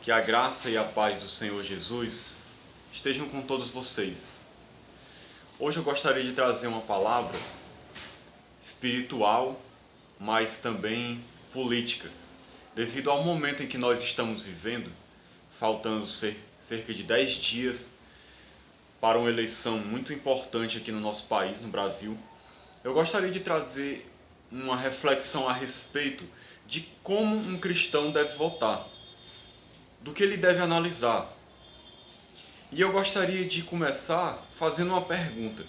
Que a graça e a paz do Senhor Jesus estejam com todos vocês. Hoje eu gostaria de trazer uma palavra espiritual, mas também política, devido ao momento em que nós estamos vivendo, faltando cerca de 10 dias para uma eleição muito importante aqui no nosso país, no Brasil. Eu gostaria de trazer uma reflexão a respeito de como um cristão deve votar, do que ele deve analisar. E eu gostaria de começar fazendo uma pergunta.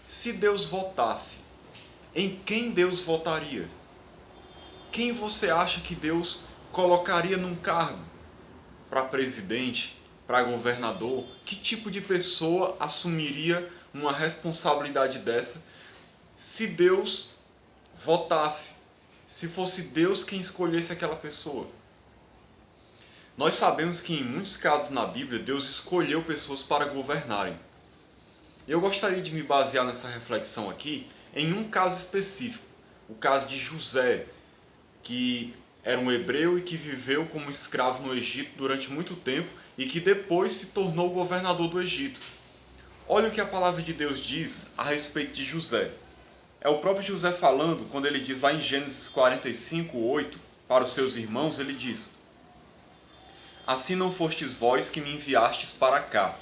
Se Deus votasse, em quem Deus votaria? Quem você acha que Deus colocaria num cargo? Para presidente, para governador? Que tipo de pessoa assumiria uma responsabilidade dessa se Deus votasse? Se fosse Deus quem escolhesse aquela pessoa? Nós sabemos que em muitos casos na Bíblia, Deus escolheu pessoas para governarem. Eu gostaria de me basear nessa reflexão aqui em um caso específico, o caso de José, que era um hebreu e que viveu como escravo no Egito durante muito tempo e que depois se tornou governador do Egito. Olha o que a palavra de Deus diz a respeito de José. É o próprio José falando, quando ele diz lá em Gênesis 45:8, para os seus irmãos, ele diz: assim não fostes vós que me enviastes para cá,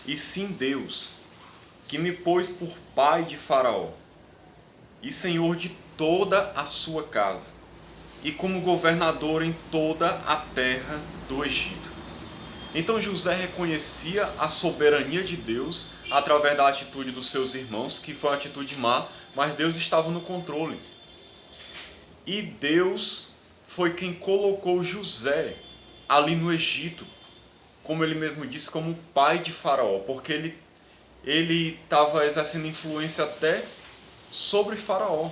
e sim Deus, que me pôs por pai de Faraó, e senhor de toda a sua casa, e como governador em toda a terra do Egito. Então José reconhecia a soberania de Deus através da atitude dos seus irmãos, que foi uma atitude má, mas Deus estava no controle. E Deus foi quem colocou José ali no Egito, como ele mesmo disse, como pai de Faraó, porque ele estava exercendo influência até sobre Faraó.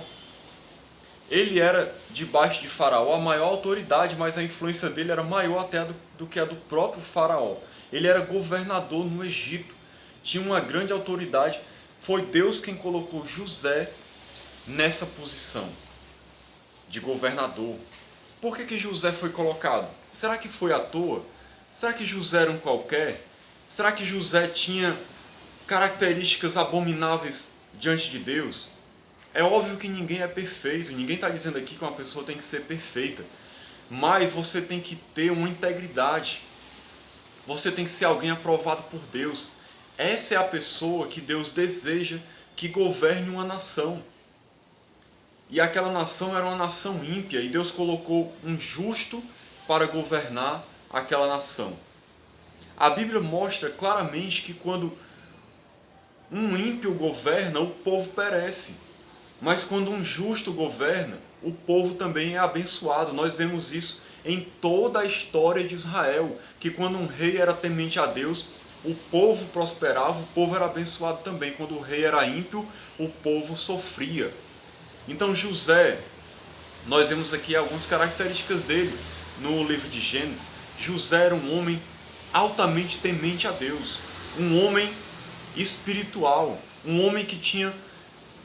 Ele era, debaixo de Faraó, a maior autoridade, mas a influência dele era maior até do que a do próprio Faraó. Ele era governador no Egito, tinha uma grande autoridade. Foi Deus quem colocou José nessa posição de governador. Por que José foi colocado? Será que foi à toa? Será que José era um qualquer? Será que José tinha características abomináveis diante de Deus? É óbvio que ninguém é perfeito, ninguém está dizendo aqui que uma pessoa tem que ser perfeita, mas você tem que ter uma integridade, você tem que ser alguém aprovado por Deus. Essa é a pessoa que Deus deseja que governe uma nação. E aquela nação era uma nação ímpia, e Deus colocou um justo para governar aquela nação. A Bíblia mostra claramente que quando um ímpio governa, o povo perece. Mas quando um justo governa, o povo também é abençoado. Nós vemos isso em toda a história de Israel, que quando um rei era temente a Deus, o povo prosperava, o povo era abençoado também. Quando o rei era ímpio, o povo sofria. Então José, nós vemos aqui algumas características dele no livro de Gênesis. José era um homem altamente temente a Deus, um homem espiritual, um homem que tinha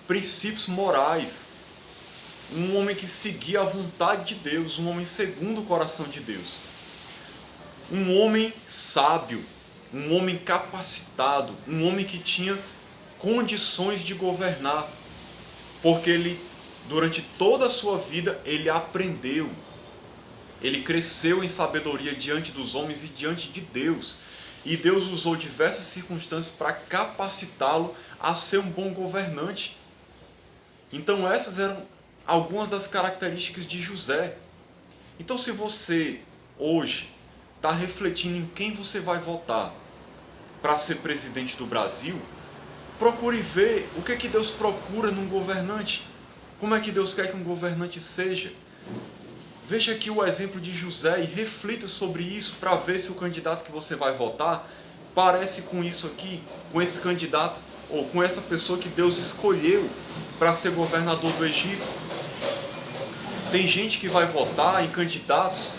princípios morais, um homem que seguia a vontade de Deus, um homem segundo o coração de Deus, um homem sábio, um homem capacitado, um homem que tinha condições de governar, porque ele, durante toda a sua vida, ele aprendeu, ele cresceu em sabedoria diante dos homens e diante de Deus, e Deus usou diversas circunstâncias para capacitá-lo a ser um bom governante. Então essas eram algumas das características de José. Então se você hoje está refletindo em quem você vai votar para ser presidente do Brasil, procure ver o que Deus procura num governante. Como é que Deus quer que um governante seja? Veja aqui o exemplo de José e reflita sobre isso para ver se o candidato que você vai votar parece com isso aqui, com esse candidato ou com essa pessoa que Deus escolheu para ser governador do Egito. Tem gente que vai votar em candidatos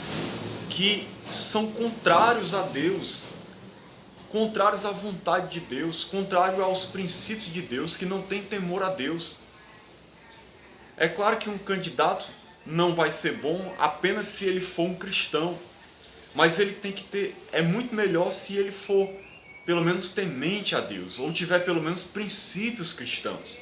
que são contrários a Deus, contrários à vontade de Deus, contrários aos princípios de Deus, que não tem temor a Deus. É claro que um candidato não vai ser bom apenas se ele for um cristão, mas ele tem que ter, é muito melhor se ele for pelo menos temente a Deus, ou tiver pelo menos princípios cristãos.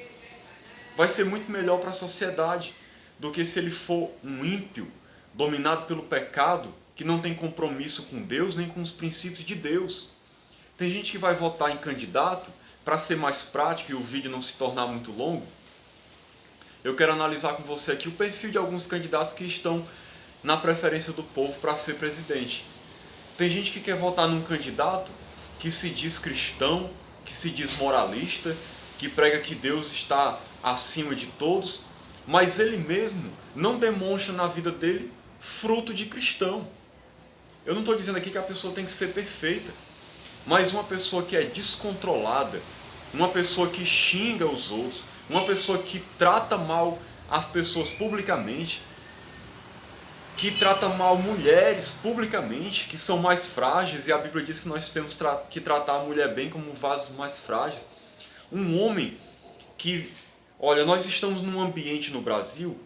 Vai ser muito melhor para a sociedade do que se ele for um ímpio, dominado pelo pecado, que não tem compromisso com Deus nem com os princípios de Deus. Tem gente que vai votar em candidato para ser mais prático e o vídeo não se tornar muito longo. Eu quero analisar com você aqui o perfil de alguns candidatos que estão na preferência do povo para ser presidente. Tem gente que quer votar num candidato que se diz cristão, que se diz moralista, que prega que Deus está acima de todos, mas ele mesmo não demonstra na vida dele fruto de cristão. Eu não estou dizendo aqui que a pessoa tem que ser perfeita, mas uma pessoa que é descontrolada, uma pessoa que xinga os outros, uma pessoa que trata mal as pessoas publicamente, que trata mal mulheres publicamente, que são mais frágeis, e a Bíblia diz que nós temos que tratar a mulher bem como vasos mais frágeis. Um homem que, olha, nós estamos num ambiente no Brasil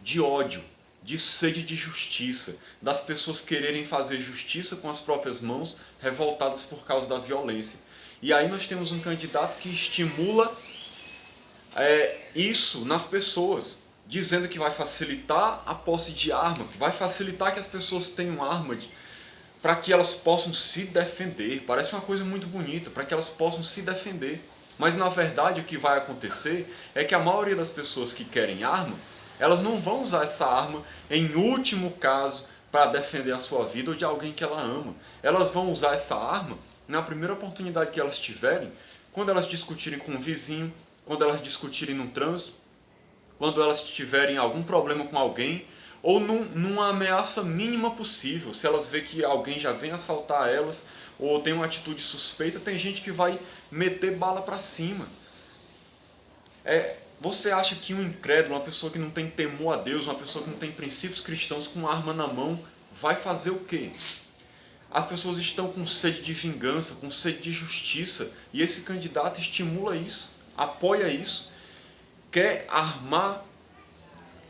de ódio, de sede de justiça, das pessoas quererem fazer justiça com as próprias mãos, revoltadas por causa da violência. E aí nós temos um candidato que estimula isso nas pessoas, dizendo que vai facilitar a posse de arma, que vai facilitar que as pessoas tenham arma para que elas possam se defender. Parece uma coisa muito bonita, para que elas possam se defender. Mas na verdade o que vai acontecer é que a maioria das pessoas que querem arma, elas não vão usar essa arma em último caso para defender a sua vida ou de alguém que ela ama. Elas vão usar essa arma na primeira oportunidade que elas tiverem, quando elas discutirem com o vizinho, quando elas discutirem no trânsito, quando elas tiverem algum problema com alguém, ou numa ameaça mínima possível. Se elas verem que alguém já vem assaltar elas, ou tem uma atitude suspeita, tem gente que vai meter bala para cima. Você acha que um incrédulo, uma pessoa que não tem temor a Deus, uma pessoa que não tem princípios cristãos, com uma arma na mão, vai fazer o quê? As pessoas estão com sede de vingança, com sede de justiça, e esse candidato estimula isso, apoia isso, quer armar,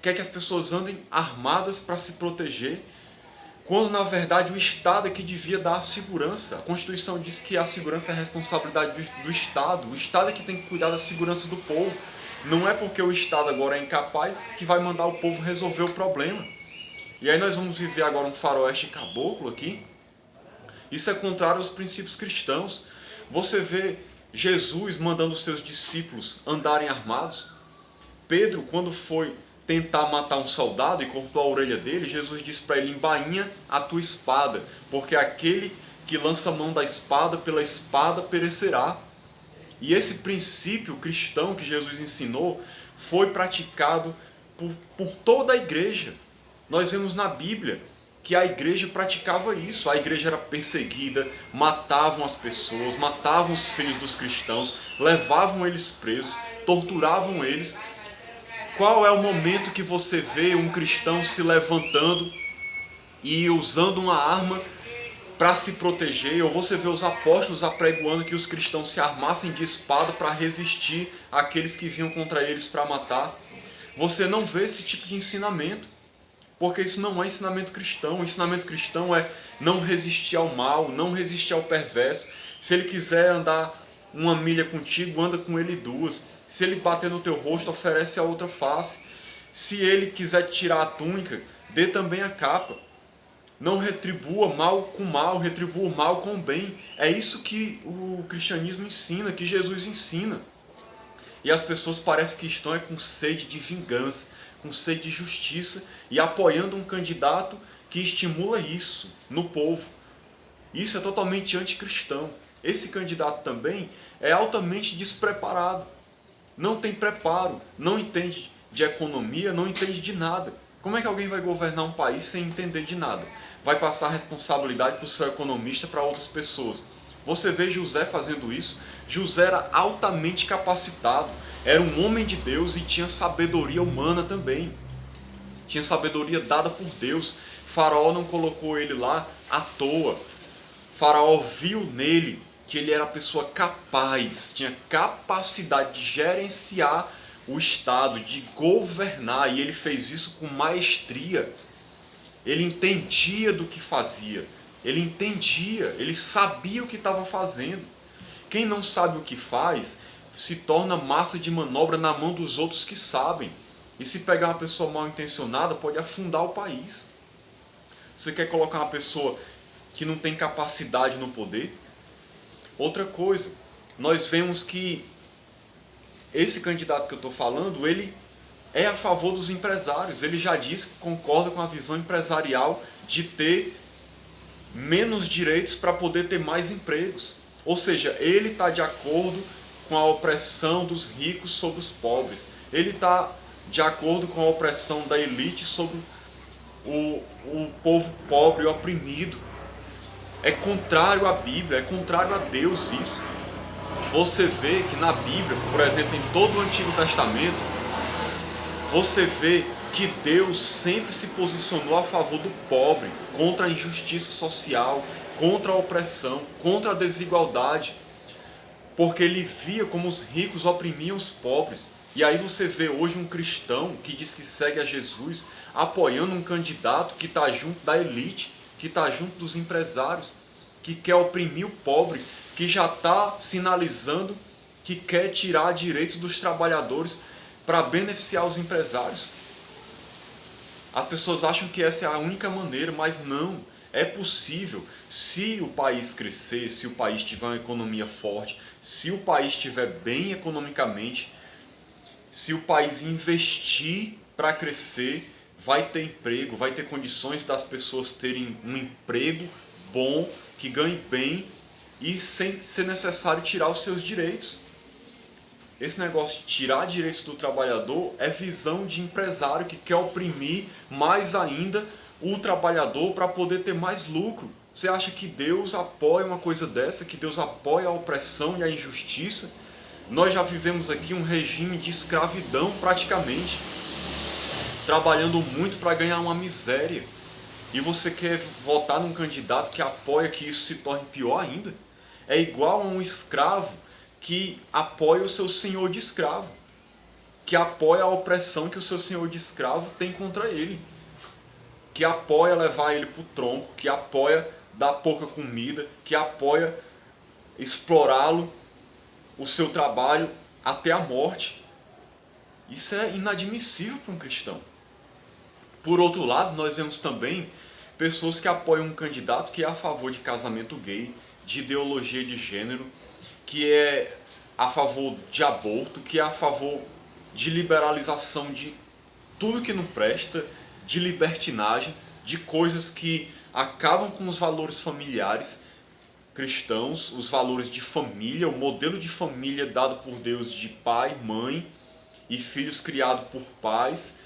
quer que as pessoas andem armadas para se proteger, quando na verdade o Estado é que devia dar a segurança. A Constituição diz que a segurança é a responsabilidade do Estado, o Estado é que tem que cuidar da segurança do povo. Não é porque o Estado agora é incapaz que vai mandar o povo resolver o problema. E aí nós vamos viver agora um faroeste caboclo aqui. Isso é contrário aos princípios cristãos. Você vê Jesus mandando os seus discípulos andarem armados. Pedro, quando foi tentar matar um soldado e cortou a orelha dele, Jesus disse para ele: embainha a tua espada, porque aquele que lança a mão da espada, pela espada perecerá. E esse princípio cristão que Jesus ensinou foi praticado por toda a igreja. Nós vemos na Bíblia que a igreja praticava isso. A igreja era perseguida, matavam as pessoas, matavam os filhos dos cristãos, levavam eles presos, torturavam eles. Qual é o momento que você vê um cristão se levantando e usando uma arma para se proteger? Ou você vê os apóstolos apregoando que os cristãos se armassem de espada para resistir àqueles que vinham contra eles para matar? Você não vê esse tipo de ensinamento, porque isso não é ensinamento cristão. O ensinamento cristão é não resistir ao mal, não resistir ao perverso. Se ele quiser andar uma milha contigo, anda com ele duas. Se ele bater no teu rosto, oferece a outra face. Se ele quiser tirar a túnica, dê também a capa. Não retribua mal com mal, retribua o mal com o bem. É isso que o cristianismo ensina, que Jesus ensina. E as pessoas parecem que estão com sede de vingança, com sede de justiça, e apoiando um candidato que estimula isso no povo. Isso é totalmente anticristão. Esse candidato também é altamente despreparado. Não tem preparo, não entende de economia, não entende de nada. Como é que alguém vai governar um país sem entender de nada? Vai passar a responsabilidade para o seu economista para outras pessoas. Você vê José fazendo isso. José era altamente capacitado, era um homem de Deus e tinha sabedoria humana também. Tinha sabedoria dada por Deus. Faraó não colocou ele lá à toa. Faraó viu nele que ele era a pessoa capaz, tinha capacidade de gerenciar o Estado, de governar, e ele fez isso com maestria. Ele entendia do que fazia. Ele entendia, ele sabia o que estava fazendo. Quem não sabe o que faz, se torna massa de manobra na mão dos outros que sabem. E se pegar uma pessoa mal intencionada, pode afundar o país. Você quer colocar uma pessoa que não tem capacidade no poder? Outra coisa, nós vemos que esse candidato que eu estou falando, ele é a favor dos empresários. Ele já diz que concorda com a visão empresarial de ter menos direitos para poder ter mais empregos. Ou seja, ele está de acordo com a opressão dos ricos sobre os pobres. Ele está de acordo com a opressão da elite sobre o povo pobre e oprimido. É contrário à Bíblia, é contrário a Deus isso. Você vê que na Bíblia, por exemplo, em todo o Antigo Testamento, você vê que Deus sempre se posicionou a favor do pobre, contra a injustiça social, contra a opressão, contra a desigualdade, porque ele via como os ricos oprimiam os pobres. E aí você vê hoje um cristão que diz que segue a Jesus, apoiando um candidato que está junto da elite, que está junto dos empresários, que quer oprimir o pobre, que já está sinalizando que quer tirar direitos dos trabalhadores para beneficiar os empresários. As pessoas acham que essa é a única maneira, mas não. É possível, se o país crescer, se o país tiver uma economia forte, se o país estiver bem economicamente, se o país investir para crescer, vai ter emprego, vai ter condições das pessoas terem um emprego bom, que ganhe bem e sem ser necessário tirar os seus direitos. Esse negócio de tirar direitos do trabalhador é visão de empresário que quer oprimir mais ainda o trabalhador para poder ter mais lucro. Você acha que Deus apoia uma coisa dessa? Que Deus apoia a opressão e a injustiça? Nós já vivemos aqui um regime de escravidão praticamente, trabalhando muito para ganhar uma miséria. E você quer votar num candidato que apoia que isso se torne pior ainda? É igual a um escravo que apoia o seu senhor de escravo, que apoia a opressão que o seu senhor de escravo tem contra ele, que apoia levar ele para o tronco, que apoia dar pouca comida, que apoia explorá-lo, o seu trabalho até a morte. Isso é inadmissível para um cristão. Por outro lado, nós vemos também pessoas que apoiam um candidato que é a favor de casamento gay, de ideologia de gênero, que é a favor de aborto, que é a favor de liberalização de tudo que não presta, de libertinagem, de coisas que acabam com os valores familiares cristãos, os valores de família, o modelo de família dado por Deus de pai, mãe e filhos criados por pais.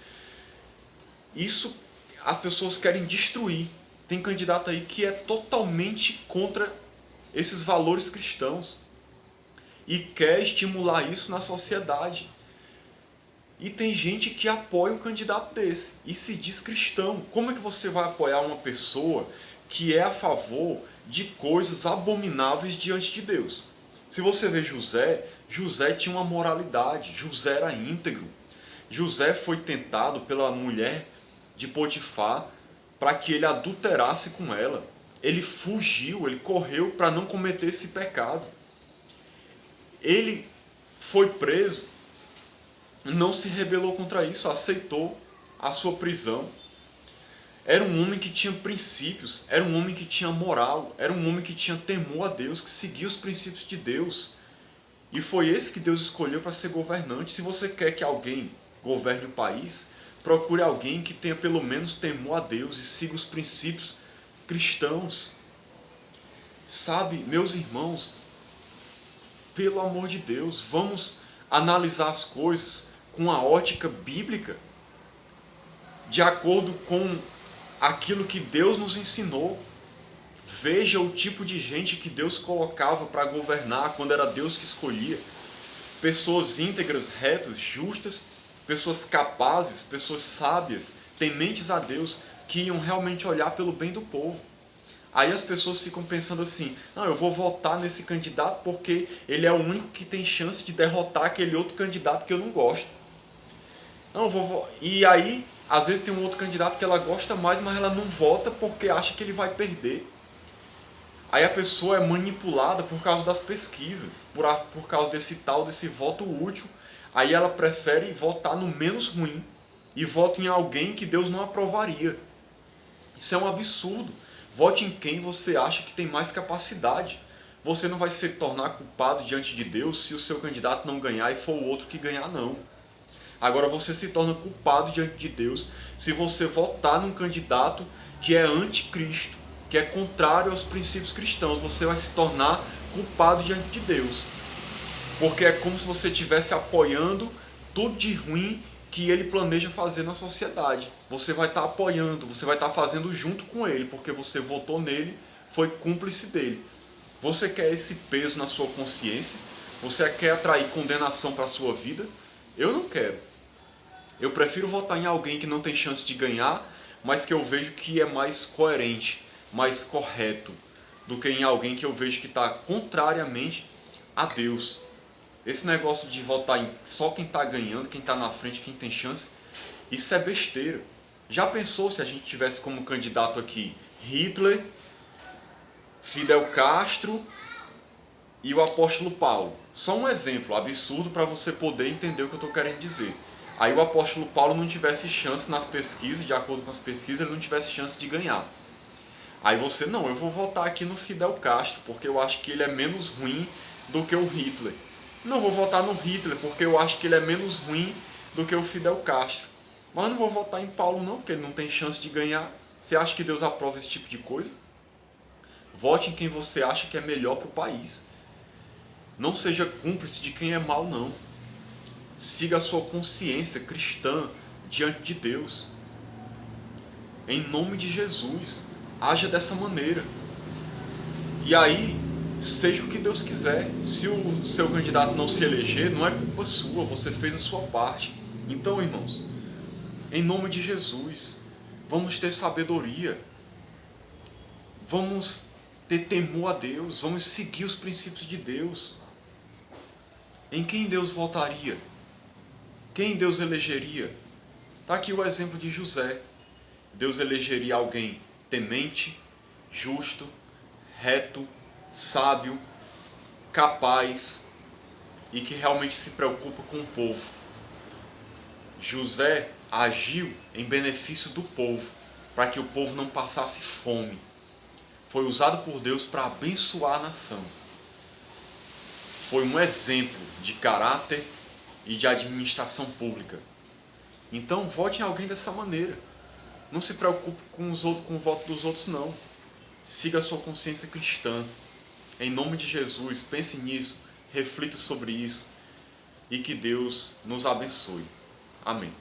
Isso as pessoas querem destruir. Tem candidato aí que é totalmente contra esses valores cristãos e quer estimular isso na sociedade. E tem gente que apoia um candidato desse e se diz cristão. Como é que você vai apoiar uma pessoa que é a favor de coisas abomináveis diante de Deus? Se você vê José, José tinha uma moralidade, José era íntegro. José foi tentado pela mulher de Potifar para que ele adulterasse com ela. Ele fugiu, ele correu para não cometer esse pecado. Ele foi preso, não se rebelou contra isso, aceitou a sua prisão. Era um homem que tinha princípios, era um homem que tinha moral, era um homem que tinha temor a Deus, que seguia os princípios de Deus. E foi esse que Deus escolheu para ser governante. Se você quer que alguém governe o país, procure alguém que tenha pelo menos temor a Deus e siga os princípios cristãos. Sabe, meus irmãos, pelo amor de Deus, vamos analisar as coisas com a ótica bíblica, de acordo com aquilo que Deus nos ensinou. Veja o tipo de gente que Deus colocava para governar quando era Deus que escolhia. Pessoas íntegras, retas, justas, pessoas capazes, pessoas sábias, tementes a Deus, que iam realmente olhar pelo bem do povo. Aí as pessoas ficam pensando assim, não, eu vou votar nesse candidato porque ele é o único que tem chance de derrotar aquele outro candidato que eu não gosto. Não, E aí, às vezes tem um outro candidato que ela gosta mais, mas ela não vota porque acha que ele vai perder. Aí a pessoa é manipulada por causa das pesquisas, por causa desse voto útil. Aí ela prefere votar no menos ruim e vota em alguém que Deus não aprovaria. Isso é um absurdo. Vote em quem você acha que tem mais capacidade. Você não vai se tornar culpado diante de Deus se o seu candidato não ganhar e for o outro que ganhar, não. Agora você se torna culpado diante de Deus se você votar num candidato que é anticristo, que é contrário aos princípios cristãos. Você vai se tornar culpado diante de Deus. Porque é como se você estivesse apoiando tudo de ruim que ele planeja fazer na sociedade. Você vai estar apoiando, você vai estar fazendo junto com ele, porque você votou nele, foi cúmplice dele. Você quer esse peso na sua consciência? Você quer atrair condenação para a sua vida? Eu não quero. Eu prefiro votar em alguém que não tem chance de ganhar, mas que eu vejo que é mais coerente, mais correto, do que em alguém que eu vejo que está contrariamente a Deus. Esse negócio de votar em só quem está ganhando, quem está na frente, quem tem chance, isso é besteira. Já pensou se a gente tivesse como candidato aqui Hitler, Fidel Castro e o apóstolo Paulo? Só um exemplo absurdo para você poder entender o que eu estou querendo dizer. Aí o apóstolo Paulo não tivesse chance nas pesquisas, de acordo com as pesquisas, ele não tivesse chance de ganhar. Aí você, não, eu vou votar aqui no Fidel Castro, porque eu acho que ele é menos ruim do que o Hitler. Não vou votar no Hitler, porque eu acho que ele é menos ruim do que o Fidel Castro. Mas não vou votar em Paulo não, porque ele não tem chance de ganhar. Você acha que Deus aprova esse tipo de coisa? Vote em quem você acha que é melhor para o país. Não seja cúmplice de quem é mal, não. Siga a sua consciência cristã diante de Deus. Em nome de Jesus, haja dessa maneira. E aí, seja o que Deus quiser. Se o seu candidato não se eleger, não é culpa sua, você fez a sua parte. Então, irmãos, em nome de Jesus, vamos ter sabedoria. Vamos ter temor a Deus, vamos seguir os princípios de Deus. Em quem Deus votaria? Quem Deus elegeria? Está aqui o exemplo de José. Deus elegeria alguém temente, justo, reto, sábio, capaz e que realmente se preocupa com o povo. José agiu em benefício do povo, para que o povo não passasse fome. Foi usado por Deus para abençoar a nação. Foi um exemplo de caráter e de administração pública. Então vote em alguém dessa maneira. Não se preocupe com o voto dos outros, não. Siga a sua consciência cristã. Em nome de Jesus, pense nisso, reflita sobre isso e que Deus nos abençoe. Amém.